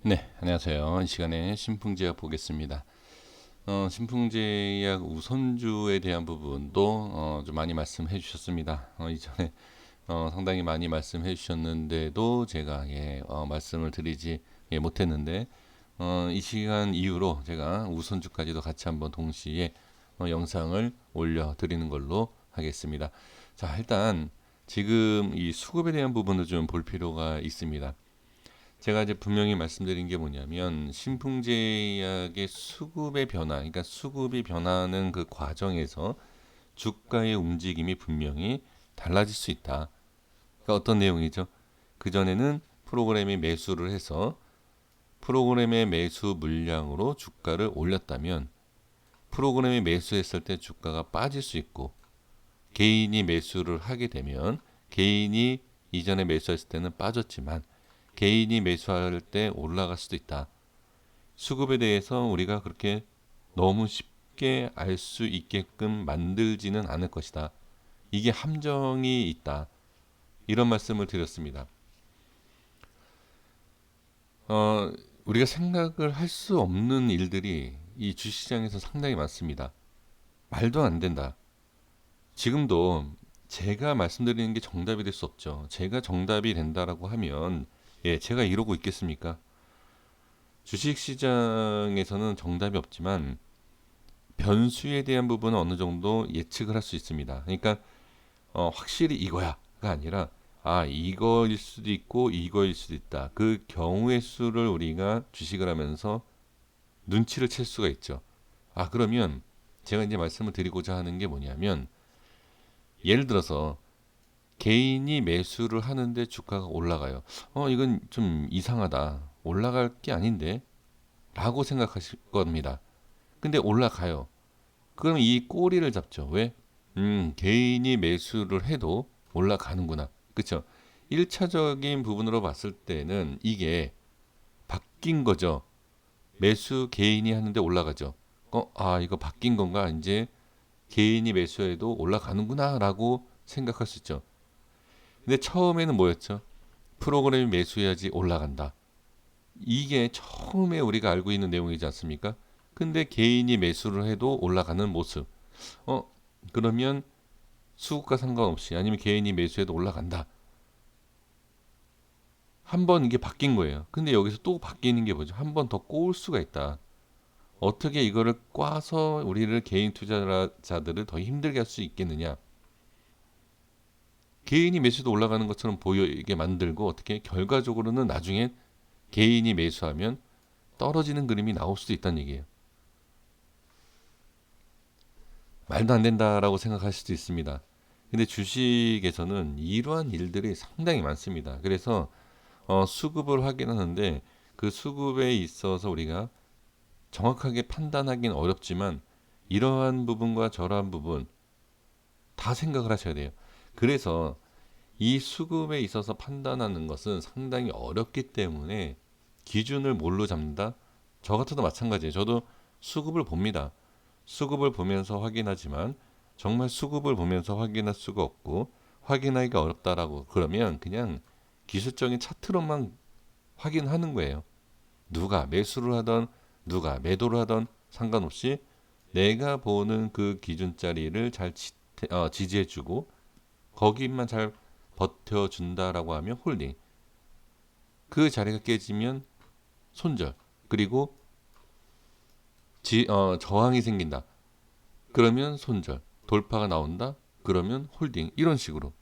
네, 안녕하세요. 이 시간에 신풍제약 보겠습니다. 신풍제약 우선주에 대한 부분도 좀 많이 말씀해 주셨습니다. 이전에 상당히 많이 말씀해 주셨는데도 제가 말씀을 드리지 못했는데 이 시간 이후로 제가 우선주까지도 같이 한번 동시에 영상을 올려 드리는 걸로 하겠습니다. 자, 일단 지금 이 수급에 대한 부분을 좀 볼 필요가 있습니다. 제가 이제 분명히 말씀드린 게 뭐냐면 신풍제약의 수급의 변화, 그러니까 수급이 변하는 그 과정에서 주가의 움직임이 분명히 달라질 수 있다. 그러니까 어떤 내용이죠? 그전에는 프로그램이 매수를 해서 프로그램의 매수 물량으로 주가를 올렸다면 프로그램이 매수했을 때 주가가 빠질 수 있고, 개인이 매수를 하게 되면 개인이 이전에 매수했을 때는 빠졌지만 개인이 매수할 때 올라갈 수도 있다. 수급에 대해서 우리가 그렇게 너무 쉽게 알 수 있게끔 만들지는 않을 것이다. 이게 함정이 있다. 이런 말씀을 드렸습니다. 어, 우리가 생각을 할 수 없는 일들이 이 주시장에서 상당히 많습니다. 말도 안 된다. 지금도 제가 말씀드리는 게 정답이 될 수 없죠. 제가 정답이 된다라고 하면 제가 이러고 있겠습니까? 주식시장에서는 정답이 없지만 변수에 대한 부분은 어느 정도 예측을 할 수 있습니다. 그러니까 확실히 이거야가 아니라 이거일 수도 있고 이거일 수도 있다. 그 경우의 수를 우리가 주식을 하면서 눈치를 챌 수가 있죠. 그러면 제가 이제 말씀을 드리고자 하는 게 뭐냐면, 예를 들어서 개인이 매수를 하는데 주가가 올라가요. 이건 좀 이상하다. 올라갈 게 아닌데 라고 생각하실 겁니다. 근데 올라가요. 그럼 이 꼬리를 잡죠. 왜? 개인이 매수를 해도 올라가는구나. 그쵸? 1차적인 부분으로 봤을 때는 이게 바뀐 거죠. 매수 개인이 하는데 올라가죠. 이거 바뀐 건가? 이제 개인이 매수해도 올라가는구나 라고 생각할 수 있죠. 근데 처음에는 뭐였죠? 프로그램이 매수해야지 올라간다. 이게 처음에 우리가 알고 있는 내용이지 않습니까? 근데 개인이 매수를 해도 올라가는 모습. 어, 그러면 수급과 상관없이 아니면 개인이 매수해도 올라간다. 한 번 이게 바뀐 거예요. 근데 여기서 또 바뀌는 게 뭐죠? 한 번 더 꼬을 수가 있다. 어떻게 이거를 꽈서 우리를 개인 투자자들을 더 힘들게 할 수 있겠느냐? 개인이 매수도 올라가는 것처럼 보이게 만들고, 어떻게 결과적으로는 나중에 개인이 매수하면 떨어지는 그림이 나올 수도 있다는 얘기예요. 말도 안 된다라고 생각할 수도 있습니다. 근데 주식에서는 이러한 일들이 상당히 많습니다. 그래서 수급을 확인하는데 그 수급에 있어서 우리가 정확하게 판단하기는 어렵지만 이러한 부분과 저러한 부분 다 생각을 하셔야 돼요. 그래서 이 수급에 있어서 판단하는 것은 상당히 어렵기 때문에 기준을 뭘로 잡는다? 저 같아도 마찬가지예요. 저도 수급을 봅니다. 수급을 보면서 확인하지만 정말 수급을 보면서 확인할 수가 없고 확인하기가 어렵다라고 그러면 그냥 기술적인 차트로만 확인하는 거예요. 누가 매수를 하던 누가 매도를 하던 상관없이 내가 보는 그 기준자리를 잘 지지해주고 거기만 잘 버텨준다라고 하면 홀딩, 그 자리가 깨지면 손절, 그리고 저항이 생긴다. 그러면 손절, 돌파가 나온다. 그러면 홀딩, 이런 식으로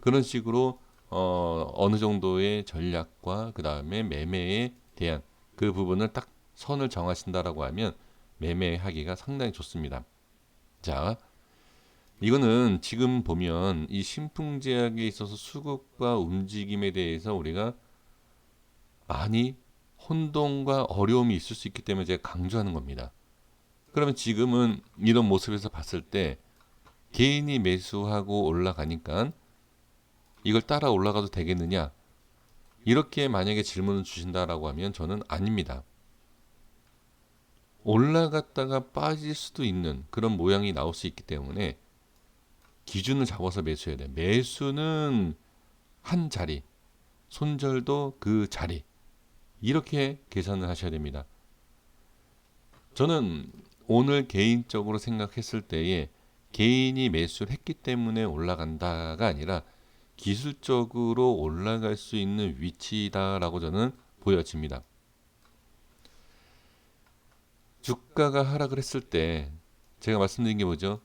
그런 식으로 어느 정도의 전략과 그 다음에 매매에 대한 그 부분을 딱 선을 정하신다라고 하면 매매하기가 상당히 좋습니다. 자, 이거는 지금 보면 이 신풍제약에 있어서 수급과 움직임에 대해서 우리가 많이 혼동과 어려움이 있을 수 있기 때문에 제가 강조하는 겁니다. 그러면 지금은 이런 모습에서 봤을 때 개인이 매수하고 올라가니까 이걸 따라 올라가도 되겠느냐? 이렇게 만약에 질문을 주신다라고 하면 저는 아닙니다. 올라갔다가 빠질 수도 있는 그런 모양이 나올 수 있기 때문에 기준을 잡아서 매수해야 돼요. 매수는 한 자리, 손절도 그 자리, 이렇게 계산을 하셔야 됩니다. 저는 오늘 개인적으로 생각했을 때에 개인이 매수를 했기 때문에 올라간다가 아니라 기술적으로 올라갈 수 있는 위치다라고 저는 보여집니다. 주가가 하락을 했을 때 제가 말씀드린 게 뭐죠?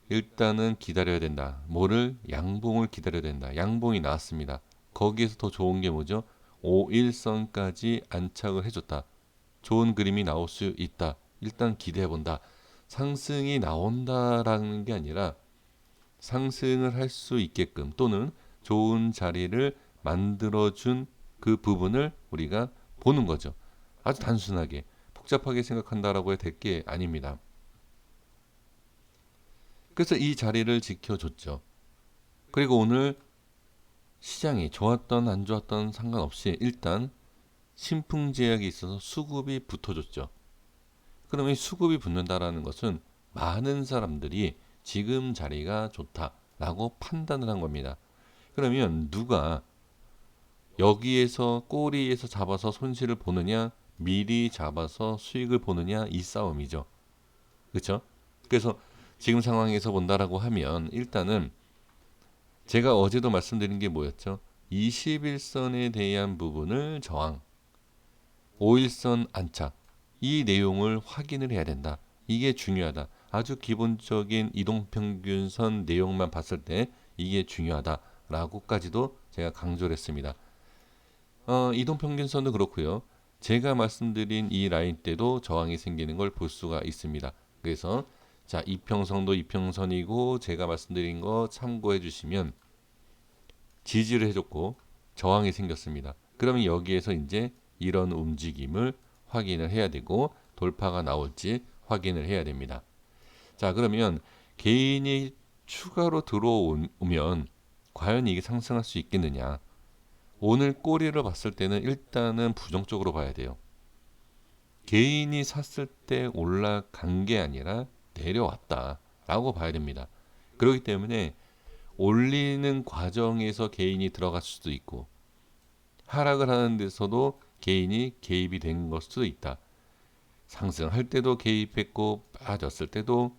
일단은 기다려야 된다. 뭐를? 양봉을 기다려야 된다. 양봉이 나왔습니다. 거기에서 더 좋은 게 뭐죠? 5일선까지 안착을 해줬다. 좋은 그림이 나올 수 있다. 일단 기대해 본다. 상승이 나온다라는 게 아니라 상승을 할 수 있게끔 또는 좋은 자리를 만들어준 그 부분을 우리가 보는 거죠. 아주 단순하게 복잡하게 생각한다라고 해도 될 게 아닙니다. 그래서 이 자리를 지켜줬죠. 그리고 오늘 시장이 좋았던 안 좋았던 상관없이 일단 신풍제약이 있어서 수급이 붙어줬죠. 그러면 이 수급이 붙는다라는 것은 많은 사람들이 지금 자리가 좋다라고 판단을 한 겁니다. 그러면 누가 여기에서 꼬리에서 잡아서 손실을 보느냐, 미리 잡아서 수익을 보느냐 이 싸움이죠. 그렇죠? 그래서 지금 상황에서 본다라고 하면 일단은 제가 어제도 말씀드린 게 뭐였죠? 21선에 대한 부분을 저항, 5일선 안착 이 내용을 확인을 해야 된다. 이게 중요하다. 아주 기본적인 이동평균선 내용만 봤을 때 이게 중요하다라고까지도 제가 강조를 했습니다. 이동평균선도 그렇고요. 제가 말씀드린 이 라인 때도 저항이 생기는 걸 볼 수가 있습니다. 그래서 자 이평선도 이평선이고 제가 말씀드린 거 참고해 주시면 지지를 해줬고 저항이 생겼습니다. 그러면 여기에서 이제 이런 움직임을 확인을 해야 되고 돌파가 나올지 확인을 해야 됩니다. 자 그러면 개인이 추가로 들어오면 과연 이게 상승할 수 있겠느냐? 오늘 꼬리를 봤을 때는 일단은 부정적으로 봐야 돼요. 개인이 샀을 때 올라간 게 아니라 내려왔다라고 봐야 됩니다. 그렇기 때문에 올리는 과정에서 개인이 들어갈 수도 있고 하락을 하는 데서도 개인이 개입이 된 걸 수도 있다. 상승할 때도 개입했고 빠졌을 때도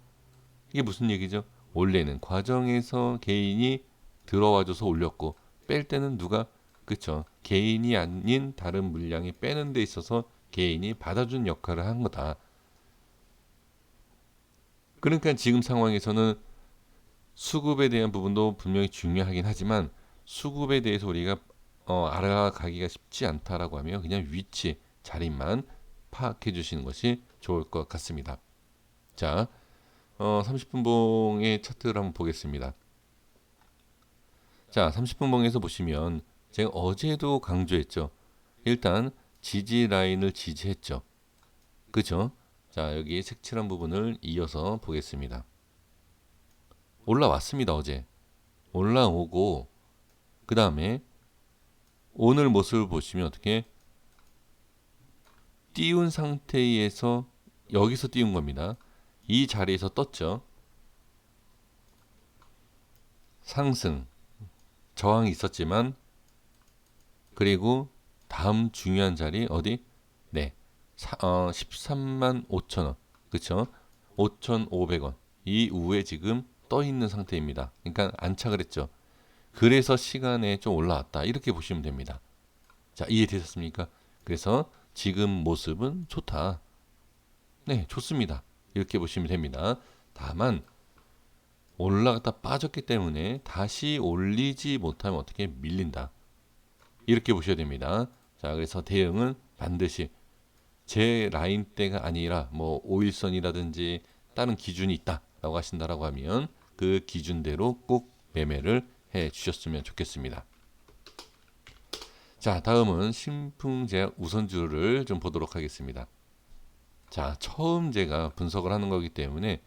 이게 무슨 얘기죠? 올리는 과정에서 개인이 들어와줘서 올렸고 뺄 때는 누가 그쵸? 개인이 아닌 다른 물량이 빼는 데 있어서 개인이 받아준 역할을 한 거다. 그러니까 지금 상황에서는 수급에 대한 부분도 분명히 중요하긴 하지만 수급에 대해서 우리가 알아가기가 쉽지 않다라고 하면 그냥 위치, 자리만 파악해 주시는 것이 좋을 것 같습니다. 자, 30분 봉의 차트를 한번 보겠습니다. 자, 30분 봉에서 보시면 제가 어제도 강조했죠. 일단 지지 라인을 지지했죠. 그죠? 자, 여기 색칠한 부분을 이어서 보겠습니다. 올라왔습니다, 어제. 올라오고 그 다음에 오늘 모습을 보시면 어떻게 띄운 상태에서 여기서 띄운 겁니다. 이 자리에서 떴죠. 상승, 저항이 있었지만 그리고 다음 중요한 자리 어디? 네, 13만 5천 원, 그렇죠? 5,500원 이후에 지금 떠 있는 상태입니다. 그러니까 안착을 했죠. 그래서 시간에 좀 올라왔다 이렇게 보시면 됩니다. 자, 이해되셨습니까? 그래서 지금 모습은 좋다. 네, 좋습니다. 이렇게 보시면 됩니다. 다만 올라갔다 빠졌기 때문에 다시 올리지 못하면 어떻게 밀린다. 이렇게 보셔야 됩니다. 자, 그래서 대응은 반드시 제 라인대가 아니라 뭐 5일선이라든지 다른 기준이 있다라고 하신다라고 하면 그 기준대로 꼭 매매를 해 주셨으면 좋겠습니다. 자, 다음은 신풍제약 우선주를 좀 보도록 하겠습니다. 자, 처음 제가 분석을 하는 거기 때문에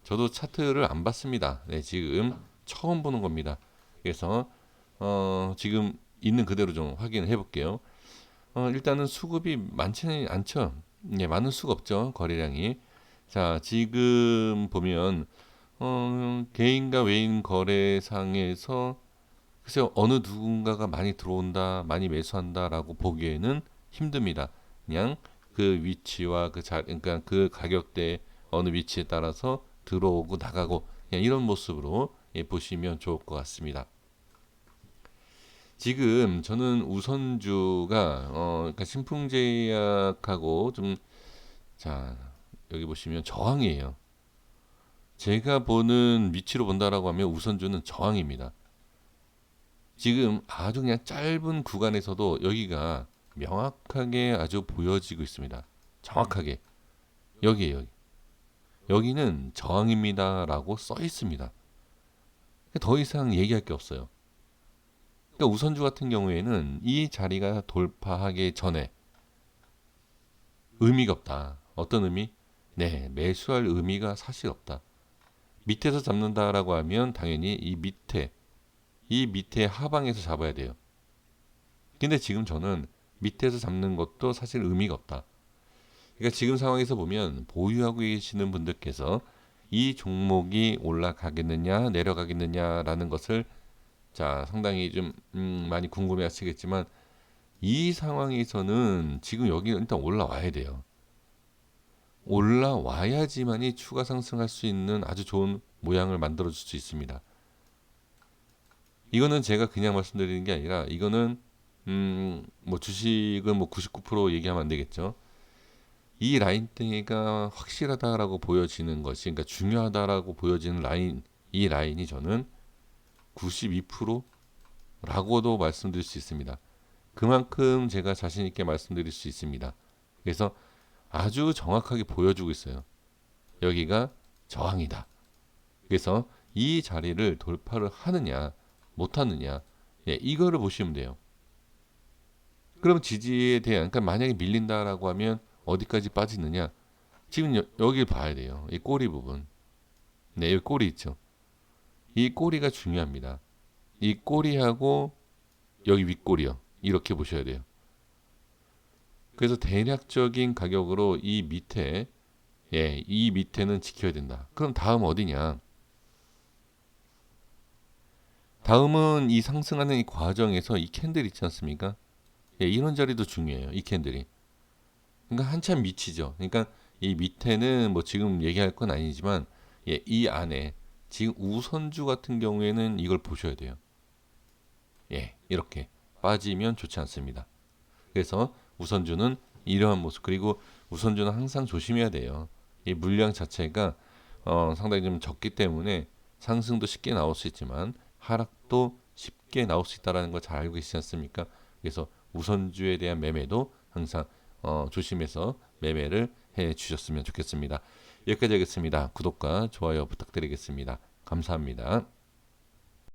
저도 차트를 안 봤습니다. 네, 지금 처음 보는 겁니다. 그래서 지금 있는 그대로 좀 확인을 해볼게요. 일단은 수급이 많지는 않죠. 네, 많을 수가 없죠. 거래량이. 자, 지금 보면 개인과 외인 거래상에서 글쎄요 어느 누군가가 많이 들어온다, 많이 매수한다라고 보기에는 힘듭니다. 그냥 그 위치와 그러니까 그 가격대 어느 위치에 따라서 들어오고 나가고 그냥 이런 모습으로 보시면 좋을 것 같습니다. 지금 저는 우선주가 그러니까 신풍제약하고 좀, 자, 여기 보시면 저항이에요. 제가 보는 위치로 본다라고 하면 우선주는 저항입니다. 지금 아주 그냥 짧은 구간에서도 여기가 명확하게 아주 보여지고 있습니다. 정확하게 여기에요. 여기는 저항입니다라고 써 있습니다. 더 이상 얘기할 게 없어요. 그러니까 우선주 같은 경우에는 이 자리가 돌파하기 전에 의미가 없다. 어떤 의미? 네, 매수할 의미가 사실 없다. 밑에서 잡는다라고 하면 당연히 이 밑에 하방에서 잡아야 돼요. 근데 지금 저는 밑에서 잡는 것도 사실 의미가 없다. 그러니까 지금 상황에서 보면 보유하고 계시는 분들께서 이 종목이 올라가겠느냐 내려가겠느냐라는 것을 상당히 좀 많이 궁금해 하시겠지만 이 상황에서는 지금 여기 일단 올라와야 돼요. 올라와야지만이 추가 상승할 수 있는 아주 좋은 모양을 만들어 줄 수 있습니다. 이거는 제가 그냥 말씀드리는 게 아니라 이거는 뭐 주식은 뭐 99% 얘기하면 안 되겠죠. 이 라인대가 확실하다라고 보여지는 것이, 그러니까 중요하다라고 보여지는 라인, 이 라인이 저는 92%라고도 말씀드릴 수 있습니다. 그만큼 제가 자신 있게 말씀드릴 수 있습니다. 그래서 아주 정확하게 보여주고 있어요. 여기가 저항이다. 그래서 이 자리를 돌파를 하느냐 못하느냐, 이거를 보시면 돼요. 그럼 지지에 대한, 그러니까 만약에 밀린다라고 하면 어디까지 빠지느냐, 지금 여길 봐야 돼요. 이 꼬리 부분. 네, 여기 꼬리 있죠. 이 꼬리가 중요합니다. 이 꼬리하고 여기 윗꼬리요. 이렇게 보셔야 돼요. 그래서 대략적인 가격으로 이 밑에는 지켜야 된다. 그럼 다음 어디냐? 다음은 이 상승하는 이 과정에서 이 캔들 있지 않습니까? 이런 자리도 중요해요. 이 캔들이. 그러니까 한참 밑이죠. 그러니까 이 밑에는 뭐 지금 얘기할 건 아니지만 이 안에 지금 우선주 같은 경우에는 이걸 보셔야 돼요. 이렇게 빠지면 좋지 않습니다. 그래서 우선주는 이러한 모습, 그리고 우선주는 항상 조심해야 돼요. 이 물량 자체가 상당히 좀 적기 때문에 상승도 쉽게 나올 수 있지만 하락도 쉽게 나올 수 있다는 걸 잘 알고 계시지 않습니까? 그래서 우선주에 대한 매매도 항상 조심해서 매매를 해 주셨으면 좋겠습니다. 여기까지 하겠습니다. 구독과 좋아요 부탁드리겠습니다. 감사합니다.